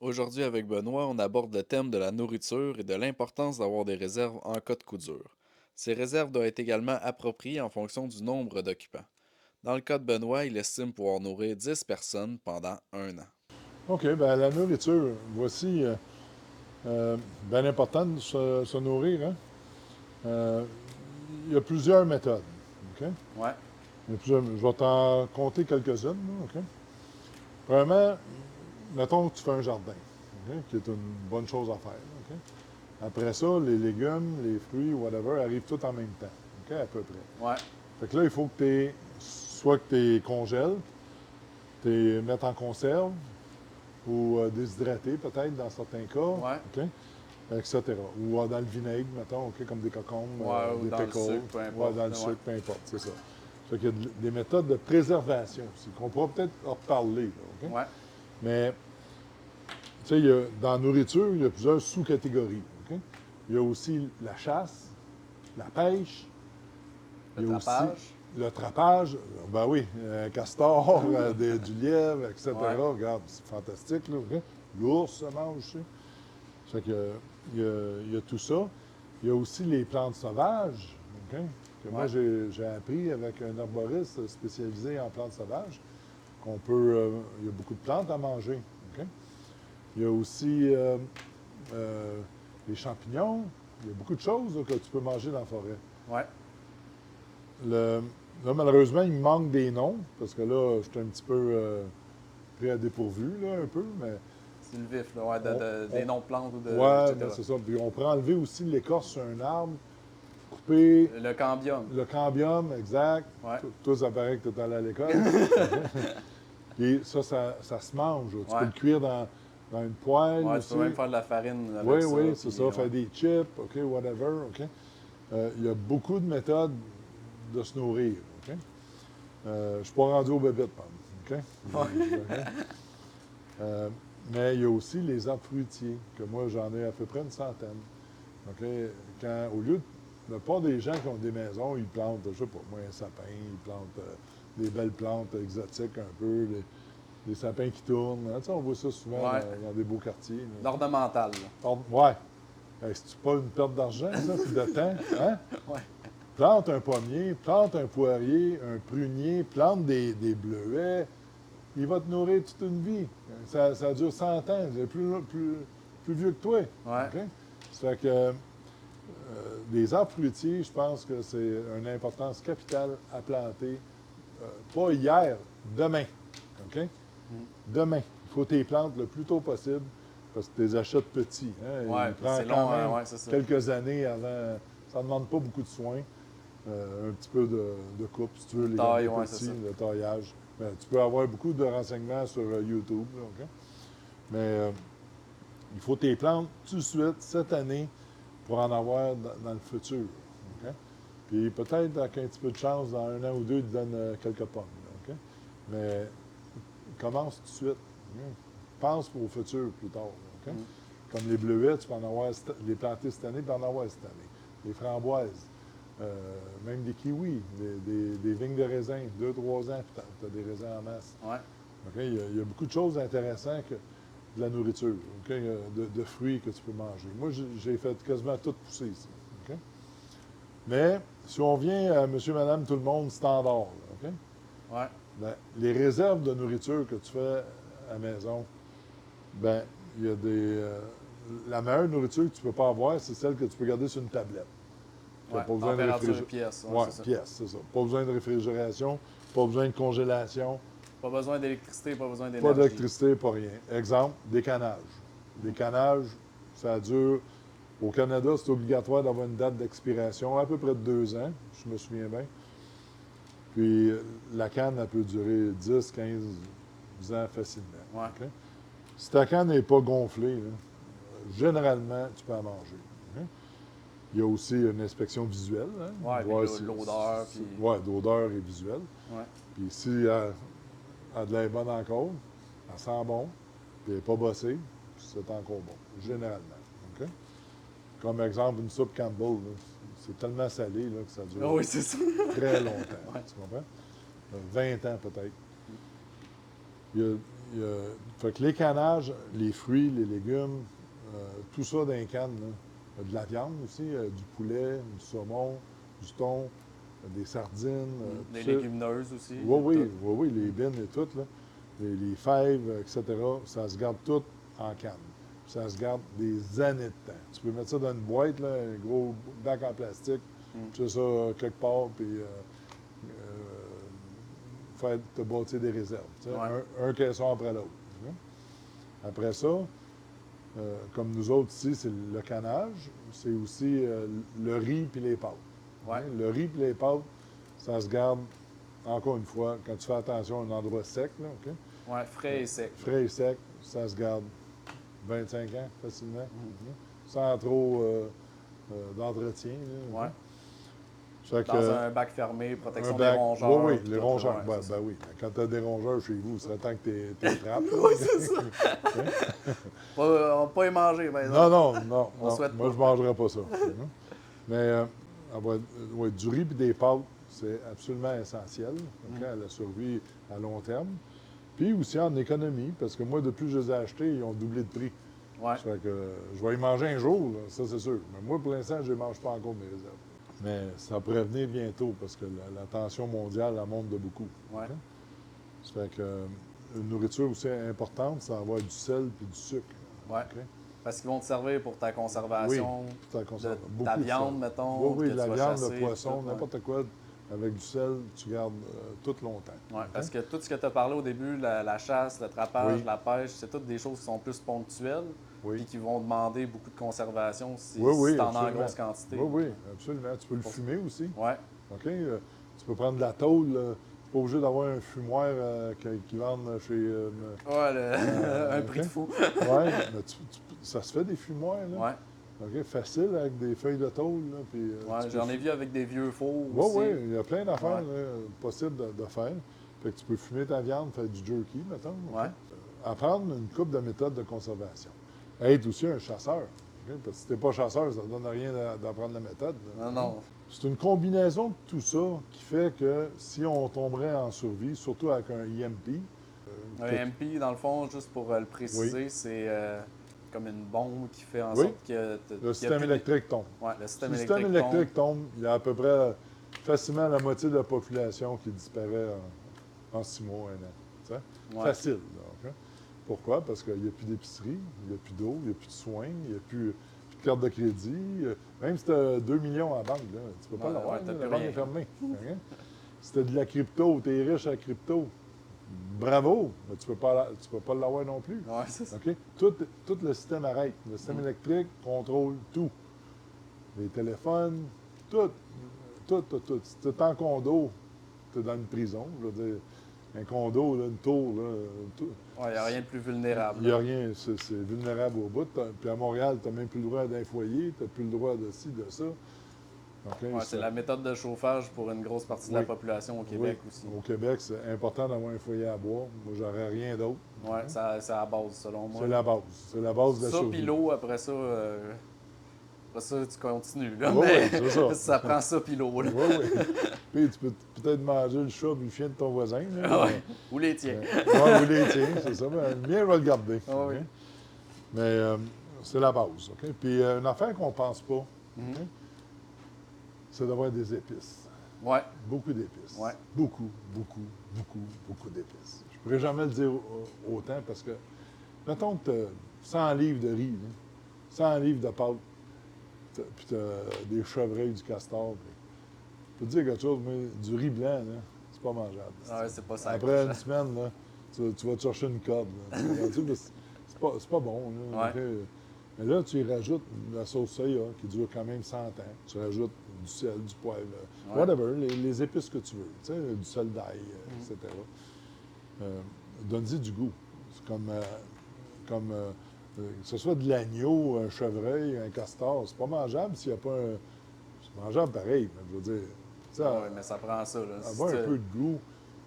Aujourd'hui, avec Benoît, on aborde le thème de la nourriture et de l'importance d'avoir des réserves en cas de coup dur. Ces réserves doivent être également appropriées en fonction du nombre d'occupants. Dans le cas de Benoît, il estime pouvoir nourrir 10 personnes pendant un an. OK, ben la nourriture, voici, euh, bien important de se nourrir, hein. Euh, il y a plusieurs méthodes, OK? Ouais, Je vais t'en compter quelques-unes, là, OK? Premièrement, mettons que tu fais un jardin, OK? Qui est une bonne chose à faire, OK? Après ça, les légumes, les fruits, whatever, arrivent tout en même temps, OK? À peu près. ouais, Fait que là, il faut que tu soit que tu congèles, tu mettes en conserve, ou déshydrater peut-être dans certains cas, ouais, OK? Etc. Ou dans le vinaigre, mettons, OK, comme des cocombes, ouais, ou des dans le pickles, sucre, peu ouais, importe. dans le Là, ouais. sucre, peu importe, c'est ça. Fait qu'il y a des méthodes de préservation aussi, qu'on pourra peut-être en reparler, là, OK? Ouais, Mais, tu sais, dans la nourriture, il y a plusieurs sous-catégories, OK? Il y a aussi la chasse, la pêche, le il y a aussi trapage. le trapage, ben oui, un castor, du lièvre, Ouais, etc. Regarde, c'est fantastique, là, OK? L'ours se mange aussi. Fait que, il y a tout ça. Il y a aussi les plantes sauvages, OK, que moi ouais, j'ai appris avec un herboriste spécialisé en plantes sauvages, il y a beaucoup de plantes à manger, OK. Il y a aussi euh, les champignons. Il y a beaucoup de choses là, que tu peux manger dans la forêt. ouais. Le- Là, malheureusement, il me manque des noms, parce que là, je suis un petit peu pris à dépourvu, là, un peu, mais C'est le vif, là, ouais, on, des noms de plantes ou ouais, ben etc. c'est ça. Puis on pourrait enlever aussi l'écorce sur un arbre, couper Le cambium. le cambium, exact. Ouais, Toi, ça paraît que tu es allé à l'école. OK? Puis ça se mange. Tu peux ouais, le cuire dans une poêle ouais, tu peux même aussi. faire de la farine avec Oui, ça, oui, c'est puis ça. Faire ouais. des chips, OK, whatever, OK. Il y a beaucoup de méthodes de se nourrir, OK. Je suis pas rendu au bébé, par exemple, OK. OK? Euh, mais il y a aussi les arbres fruitiers, que moi, j'en ai à peu près une centaine. OK? Au lieu de. La plupart des gens qui ont des maisons, ils plantent, je sais pas, moi, un sapin, ils plantent des belles plantes exotiques un peu, des sapins qui tournent, hein. Tu sais, on voit ça souvent Ouais, dans des beaux quartiers, là, OK? l'ornemental, là. Ouais. C'est pas une perte d'argent, ça? C'est de temps, hein? Ouais. Plante un pommier, plante un poirier, un prunier, plante des bleuets. Il va te nourrir toute une vie. Ça dure 100 ans. C'est plus vieux que toi. Ouais. OK? Ça fait que les arbres fruitiers, je pense que c'est une importance capitale à planter. Pas hier, demain. OK? Mm. Demain. Il faut que tu les plantes le plus tôt possible parce que tu les achètes petits, hein. Ouais, Il puis prend c'est quand long, même ouais, c'est ça. quelques années avant. Ça ne demande pas beaucoup de soins. Un petit peu de coupe, si tu veux Une les taille, garder ouais, c'est petits, ça. le taillage. Ben, tu peux avoir beaucoup de renseignements sur YouTube, là, OK? Mais il faut tes plantes tout de suite, cette année, pour en avoir dans le futur. OK? Puis peut-être avec un petit peu de chance, dans un an ou deux, ils te donnent quelques pommes, là, OK? Mais commence tout de suite. OK? Pense au futur plus tard, OK? Mm. Comme les bleuets, tu peux en avoir les planter cette année, puis en avoir cette année. Les framboises, même des kiwis, des vignes de raisin, 2, 3 ans, puis tu as des raisins en masse. Ouais. OK? Il y a beaucoup de choses intéressantes que de la nourriture, OK? De fruits que tu peux manger. Moi, j'ai fait quasiment tout pousser ici. OK? Mais si on vient à monsieur, madame, tout le monde standard, là, OK? Ouais. Ben, les réserves de nourriture que tu fais à la maison, ben, il y a la meilleure nourriture que tu peux pas avoir, c'est celle que tu peux garder sur une tablette. Tu n'as Ouais. pas besoin de Température réfrigération. pièce, ouais, Ouais, c'est ça. pièce, c'est ça. Pas besoin de réfrigération, pas besoin de congélation, Pas besoin d'électricité, pas besoin pas d'énergie. d'électricité, pas rien. Exemple, des canages. Des canages, ça dure. Au Canada, c'est obligatoire d'avoir une date d'expiration, à peu près de 2 ans, je me souviens bien. Puis la canne, elle peut durer 10, 15 ans facilement. Ouais. OK? Si ta canne n'est pas gonflée, là, généralement, tu peux en manger. OK? Il y a aussi une inspection visuelle, hein, Ouais, puis voir si, l'odeur, puis. ouais, d'odeur et visuelle. Ouais. Puis si elle a de l'air bonne encore, elle sent bon, puis elle n'est pas bossée, c'est encore bon, généralement. OK? Comme exemple, une soupe Campbell, là, c'est tellement salé là, que ça Ah dure oui, c'est ça. très longtemps. Ouais. Tu comprends? 20 ans peut-être. Il y a, fait que les canages, les fruits, les légumes, tout ça dans les cannes, là. De la viande aussi, du poulet, du saumon, du thon, des sardines, Des tout ça. légumineuses aussi. Oui, oui, tout. oui, oui, les bines et tout, là. Les fèves, etc., ça se garde tout en canne. Ça se garde des années de temps. Tu peux mettre ça dans une boîte, là, un gros bac en plastique, Mm. tu fais ça quelque part, puis faire te bâtir des réserves. Tu sais, Ouais. un caisson après l'autre. Tu sais. Après ça, comme nous autres ici, c'est le canage, c'est aussi le riz puis les pâtes. Ouais. Hein. Le riz puis les pâtes, ça se garde, encore une fois, quand tu fais attention à un endroit sec, là, OK? Ouais, frais et sec. Frais et sec, ça se garde 25 ans facilement, Mm. sans trop d'entretien. Là, OK? Ouais. Fait Dans que, un bac fermé, un protection des bac, rongeurs. oui, oui, puis les tout, là, rongeurs, ouais, ben, c'est ça. ben oui. Quand tu as des rongeurs chez vous, il serait temps que tu les frappes. là. Oui, c'est ça. On va pas y manger, mais Non, non, non, on non. souhaite Moi, pas. je ne mangerais pas ça. Mais ouais, du riz et des pâtes, c'est absolument essentiel, OK, à la survie à long terme. Puis aussi en économie, parce que moi, depuis que je les ai achetés, ils ont doublé de prix. Ouais. Ça fait que je vais y manger un jour, là, ça c'est sûr. Mais moi, pour l'instant, je ne mange pas encore mes réserves. Mais ça pourrait venir bientôt, parce que la tension mondiale, elle monte de beaucoup. Ouais. OK? Ça fait que une nourriture aussi importante, c'est avoir du sel et du sucre. Ouais. OK? Parce qu'ils vont te servir pour ta Oui, conservation ça de conserve ta beaucoup de viande, sel. mettons, Oui, oui, que de tu la vas viande, chasser, le puis poisson, tout, ouais. n'importe quoi, avec du sel, tu gardes tout longtemps. Ouais, OK? parce que tout ce que tu as parlé au début, la chasse, le trapage, Oui, la pêche, c'est toutes des choses qui sont plus ponctuelles, oui. puis qui vont demander beaucoup de conservation si, Oui, si oui, tu en as en absolument. grosse quantité. Oui, oui, absolument. Tu peux le Pour- fumer aussi. Ouais, OK? Tu peux prendre de la tôle. Tu n'es pas obligé d'avoir un fumoir qui vendent chez. ouais, un OK? prix de fou. Oui, mais ça se fait des fumoirs, là. Ouais, OK? Facile avec des feuilles de tôle, là. Puis, ouais, tu peux j'en ai vu avec des vieux fours Oui, aussi. oui, il y a plein d'affaires Ouais, là, possibles de faire. Fait que tu peux fumer ta viande, faire du jerky, mettons. OK? ouais, Apprendre une couple de méthodes de conservation. Être aussi un chasseur. OK? Parce que si tu n'es pas chasseur, ça ne donne rien d'apprendre la méthode. Là. non, non, C'est une combinaison de tout ça qui fait que si on tomberait en survie, surtout avec un EMP, un que- MP, dans le fond, juste pour le oui, préciser, c'est comme une bombe qui fait en oui, sorte que le qu'il y a système plus électrique tombe. Ouais, le Si système le système électrique tombe. électrique tombe, il y a à peu près facilement la moitié de la population qui disparaît en 6 mois, 1 an. Tu sais? Ouais, Facile. Donc, hein. Pourquoi? Parce qu'il n'y a plus d'épicerie, il n'y a plus d'eau, il n'y a plus de soins, il n'y a plus de carte de crédit. Même si tu as 2 millions à la banque, là, tu ne peux pas Ouais, l'avoir, ouais, t'as là, plus la banque rien. est fermée. Hein? Si tu as de la crypto, tu es riche à la crypto, bravo, mais tu peux pas l'avoir non plus. Ouais, c'est ça. OK? Tout le système arrête. Le système électrique contrôle tout. Les téléphones, tout. Si tu es en condo, tu es dans une prison. Je veux dire, un condo, là, une tour, là, tout. Ouais, il n'y a rien de plus vulnérable. Il n'y a là. rien, c'est vulnérable au bout. Puis à Montréal, tu n'as même plus le droit d'un foyer, tu n'as plus le droit de ci, de ça. OK, Ouais, c'est la méthode de chauffage pour une grosse partie de Oui. la population au Québec aussi. Au Québec, c'est important d'avoir un foyer à boire. Moi, j'aurais rien d'autre. Ouais, c'est à la base, selon moi. C'est la base. C'est la base de la Ça, survie. puis l'eau, après ça, tu continues. Là, Oui, mais oui, c'est ça. ça prend ça, puis l'eau. Là. Oui, oui. Puis tu peux peut-être manger le chat ou le chien de ton voisin. Là, Ouais. Ou les tiens. ouais, ou les tiens, c'est ça. Mais le mien, je vais le garder. Ah oui. OK? Mais c'est la base. OK? Puis une affaire qu'on ne pense pas, Mhm. OK? C'est d'avoir des épices. Ouais, Beaucoup d'épices. Ouais. Beaucoup, beaucoup, beaucoup, beaucoup d'épices. Je ne pourrais jamais le dire autant parce que, mettons que tu as 100 livres de riz, là, 100 livres de pâtes, puis tu as des chevreuils, du castor. Je peux te dire quelque chose, mais du riz blanc, là, c'est pas mangeable. ouais c'est pas ça. Après une semaine, là, tu vas te chercher une corde. Là. C'est pas bon. Là, Ouais. OK? Mais là, tu y rajoutes la sauce soya qui dure quand même 100 ans. Tu rajoutes du sel, du poivre, Ouais. whatever, les épices que tu veux. Tu sais, du sel d'ail, etc. Donne-y du goût. C'est que ce soit de l'agneau, un chevreuil, un castor, c'est pas mangeable s'il n'y a pas un. C'est mangeable pareil, mais je veux dire. Tu sais, Ouais, mais ça prend ça. Là. avoir un peu de goût.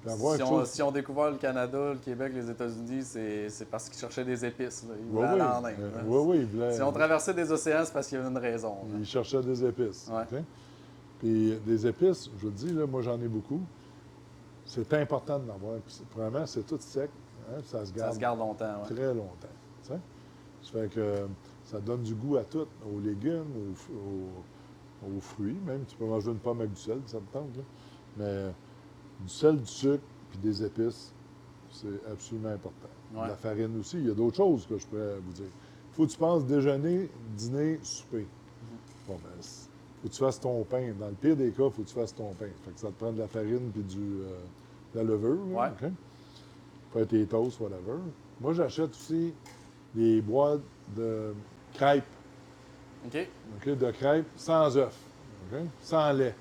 Puis avoir Si quelque on, chose. si on découvert le Canada, le Québec, les États-Unis, c'est parce qu'ils cherchaient des épices. Là. Ils Oui, voulaient aller oui. en Inde. là. Oui, oui. il voulait- Si on traversait des océans, c'est parce qu'il y avait une raison. là. Il cherchait des épices. Ouais. OK? Puis des épices, je vous le dis, là, moi j'en ai beaucoup. C'est important d'en avoir. Puis premièrement, c'est tout sec. hein, puis ça se Ça se garde longtemps, ouais. très longtemps. Tu sais. Ça fait que ça donne du goût à tout, aux légumes, aux fruits. Même, tu peux manger une pomme avec du sel, ça me tente. Là. Mais du sel, du sucre, puis des épices, c'est absolument important. Ouais. De la farine aussi. Il y a d'autres choses que je pourrais vous dire. Il faut que tu penses déjeuner, dîner, souper. Bon, ben, faut que tu fasses ton pain. Dans le pire des cas, il faut que tu fasses ton pain. Fait que ça te prend de la farine puis de la levure. Là, Ouais. OK? Faire tes toasts, whatever. Moi, j'achète aussi des boîtes de crêpes. OK. OK? De crêpes sans œufs. OK? Sans lait.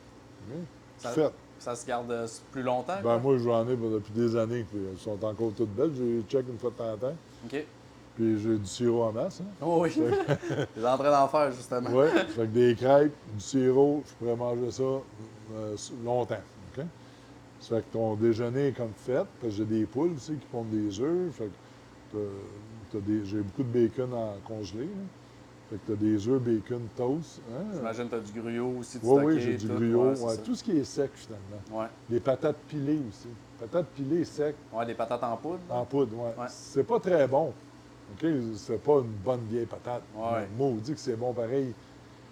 OK? Ça, Faites. ça se garde plus longtemps, Ben, quoi? moi, j'en ai depuis des années. Puis elles sont encore toutes belles. Je les check une fois de temps en temps. OK. Puis j'ai du sirop en masse. Hein? Oh oui. J'étais en train d'en faire, justement. Oui, fait que des crêpes, du sirop, je pourrais manger ça longtemps. OK? Ça fait que ton déjeuner est comme fait, parce que j'ai des poules aussi qui pondent des œufs. Fait que j'ai beaucoup de bacon en congelé. Là. Fait que tu as des œufs, bacon, toast. Hein? J'imagine que tu as du gruyot aussi de Oui, stocké. oui, j'ai du tout. gruyot. Ouais, c'est Ouais, ça. tout ce qui est sec, finalement. Ouais. Les patates pilées aussi. Patates pilées secs, Ouais, des patates en poudre. là. en poudre, ouais. Ouais. C'est pas très bon. OK? C'est pas une bonne vieille patate. Ouais. Mais maudit que c'est bon pareil.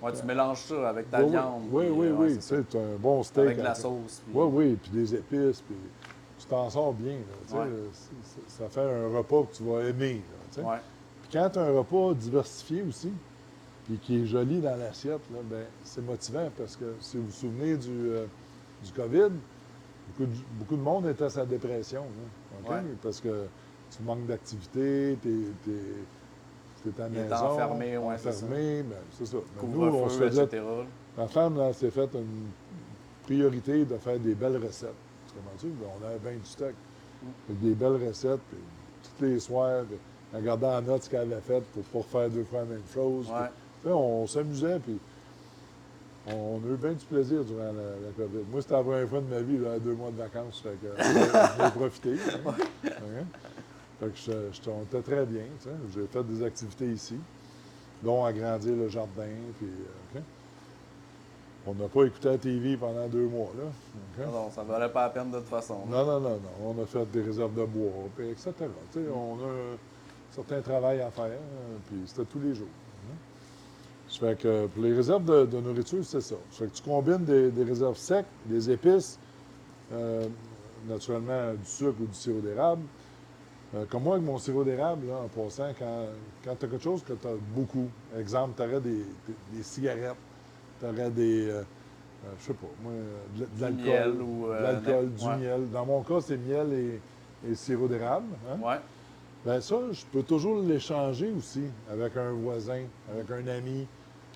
Ouais, tu mélanges ça avec ta Oui, viande. oui, puis, oui, ouais, oui. c'est Tu ça. sais, tu as un bon steak. Avec de la sauce. Puis... Oui, oui, puis des épices, puis tu t'en sors bien. Là, tu sais, Ouais. ça fait un repas que tu vas aimer. Là, tu sais. Ouais. Puis quand tu as un repas diversifié aussi, puis qui est joli dans l'assiette, là, ben, c'est motivant parce que si vous vous souvenez du COVID, beaucoup de monde était à sa dépression. Là, OK? Ouais. Parce que tu manques d'activité, t'es à la Il est maison, enfermé, ouais, c'est ça. enfermé, ben, c'est ça. Mais nous, on se Couvre-feu, faisait etc. Ma femme, là, s'est faite une priorité de faire des belles recettes. Tu comprends-tu? On avait bien du stock. Fait que des belles recettes, puis tous les soirs, puis elle regardait en note ce qu'elle avait fait pour pas refaire deux fois la même chose. Ouais. Puis, tu sais, on s'amusait, puis on a eu bien du plaisir durant la COVID. Moi, c'était la première fois de ma vie, là, 2 mois de vacances, fait que j'en ai profité. Hein. OK? Fait que on était très bien, tu sais. J'ai fait des activités ici, dont agrandir le jardin, puis OK? On n'a pas écouté la TV pendant 2 mois, là. OK? Non, ça valait pas la peine de toute façon. là. Non. On a fait des réserves de bois, puis etc. Tu sais, on a un certain travail à faire, puis c'était tous les jours. Hein. Ça fait que pour les réserves de nourriture, c'est ça. Ça fait que tu combines des réserves secs, des épices, naturellement du sucre ou du sirop d'érable. Comme moi, avec mon sirop d'érable, là, en passant, quand tu as quelque chose que tu as beaucoup, exemple, tu aurais des cigarettes, tu aurais des, je sais pas, moi, de l'alcool, miel ou, de l'alcool, du ouais. miel. Dans mon cas, c'est miel et sirop d'érable. Hein? Ouais. Bien ça, je peux toujours l'échanger aussi avec un voisin, avec un ami.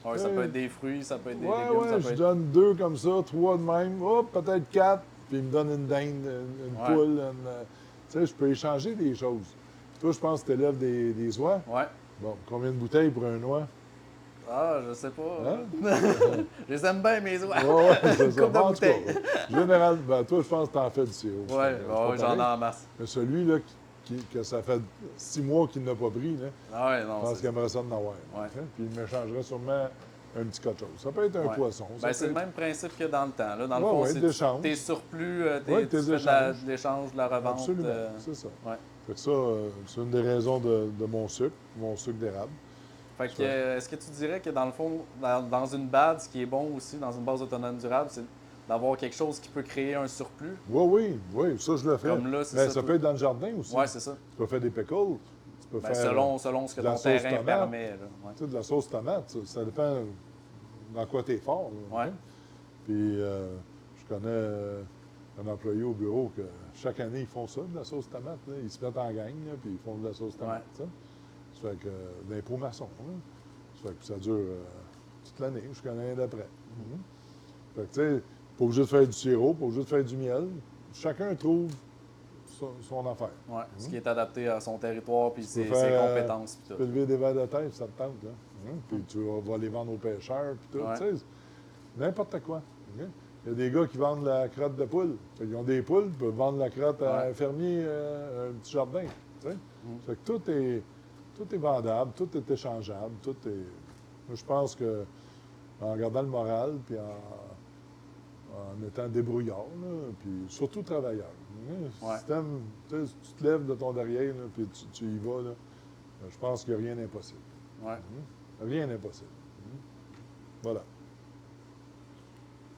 Ouais, ça peut être des fruits, ça peut être des Ouais, légumes, ça ouais, peut je être... donne 2 comme ça, 3 de même, hop, peut-être 4, puis il me donne une dinde, une Ouais. poule, tu sais, je peux échanger des choses. Toi, je pense que tu élèves des oies. Ouais. Bon, combien de bouteilles pour un oie? Ah, je sais pas. Hein? Je les aime bien, mes oies. Ouais, c'est ça. Coupe de En tout cas, bouteille. généralement, ben, toi, je pense que tu en fais du sirop. Ouais, C'est pas ouais, j'en ai pareil. en masse. Mais celui-là, que ça fait 6 mois qu'il n'a pas pris, là, Ah ouais, je non, pense c'est... qu'il aimerait ça en avoir. Ouais. Hein? Puis il m'échangerait sûrement un petit quelque chose. Ça peut être un Ouais. poisson. ça Ben, c'est peut le être- même principe que dans le temps. Là. Dans le Ouais, fond, ouais, c'est d'échange. tes surplus, Ouais, tu tes fais échanges. de l'échange, de la revente. Absolument, c'est ça. Ouais. Fait que ça, c'est une des raisons de mon sucre d'érable. Fait que, Ça. est-ce que tu dirais que dans le fond, dans une BAD, ce qui est bon aussi, dans une base autonome durable, c'est d'avoir quelque chose qui peut créer un surplus? Oui, ça, je le fais. Comme là, c'est Mais ça, ça tout- peut être dans le jardin aussi. Ouais, c'est ça. Tu peux faire des pickles. Tu peux Ben, faire selon ce que de la ton sauce terrain tomate. permet. Là. Ouais. tu sais, de la sauce tomate. Ça dépend dans quoi tu es fort. Là, Ouais. OK? Puis, je connais un employé au bureau que chaque année, ils font ça, de la sauce tomate. Là. Ils se mettent en gang, là, puis ils font de la sauce tomate. Ça. Ça fait que d'impôt maçon. Là. Ça fait que ça dure toute l'année, jusqu'à l'année d'après. Fait que, tu sais, pas obligé de faire du sirop, pas obligé de faire du miel. Chacun trouve son affaire. Ouais. Ce qui est adapté à son territoire puis peux ses faire, compétences. Puis Tu tout. peux lever des verres de terre, ça te tente, là. Puis tu vas les vendre aux pêcheurs, puis tout. Ouais. Tu sais, n'importe quoi. OK? Il y a des gars qui vendent la crotte de poule. Ils ont des poules, ils peuvent vendre la crotte à Ouais. un fermier, un petit jardin. Tu sais? Fait que tout est vendable, tout est échangeable, tout est... Moi, je pense que en regardant le moral, puis en étant débrouillard, là, puis surtout travailleur. Ouais. Si tu te lèves de ton derrière, là, puis tu y vas, là, je pense qu'il n'y a rien d'impossible. Ouais. Rien d'impossible. Voilà.